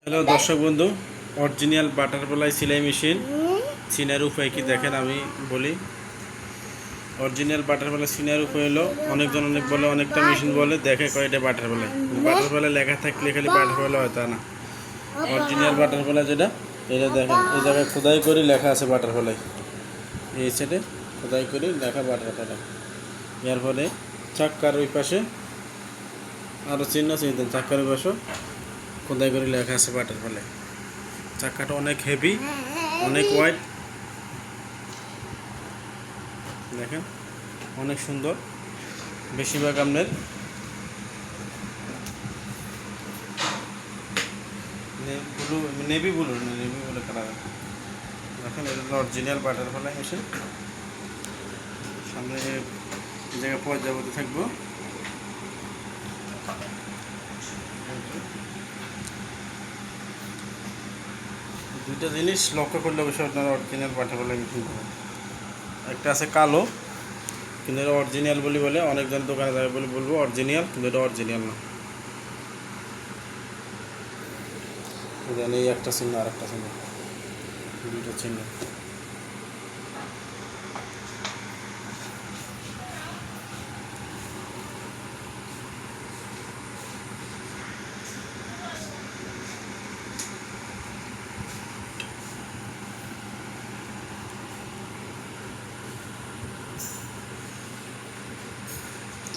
Hello দর্শক বন্ধু, original butterfly সেলাই মেশিন চিনার উপায় কি দেখেন। আমি বলি অরিজিনাল বাটারফ্লাই চিনার উপায় হলো, অনেকজন অনেক বলে, অনেকটা মেশিন বলে দেখে কয়টা বাটারফ্লাই। বাটারফ্লাই লেখা থাকলে খালি বাটারফ্লাই হয় তা না। অরিজিনাল বাটারফ্লাই যেটা, এটা দেখেন এই জায়গায় খোদাই করে লেখা আছে বাটারফ্লাই। এই সাইডে খোদাই করে লেখা বাটারফ্লাই। এর ফলে চাক্কার ওই পাশে আরও চিহ্ন চিনতেন, চাক্কার ওই পাশে খোদাই করে লেখা আছে বাটারফ্লাই। চাকাটা অনেক হেভি, অনেক ওয়াইড, দেখেন অনেক সুন্দর। বেশিরভাগ আপনার নেভি ব্লু কালার। দেখেন এটা হলো অরিজিনাল বাটারফ্লাই মেশিন। সামনে এই জায়গায় পর্যাবর্তী থাকবো। দুইটা জিনিস লক্ষ্য করলে অবশ্যই আপনারা অরিজিনাল বাটারফ্লাই মেশিন পাবেন। একটা আছে কালো, কিন্তু এটা অরিজিনাল বলে অনেকজন দোকানে যাবে বলে বলবো অরিজিনাল, কিন্তু এটা অরিজিনাল না। দেন এই একটা চিহ্ন আর একটা চিহ্ন, দুইটা চিহ্ন।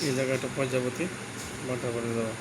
এই জায়গাটা প্রজাপতি বাটা করে দেওয়া।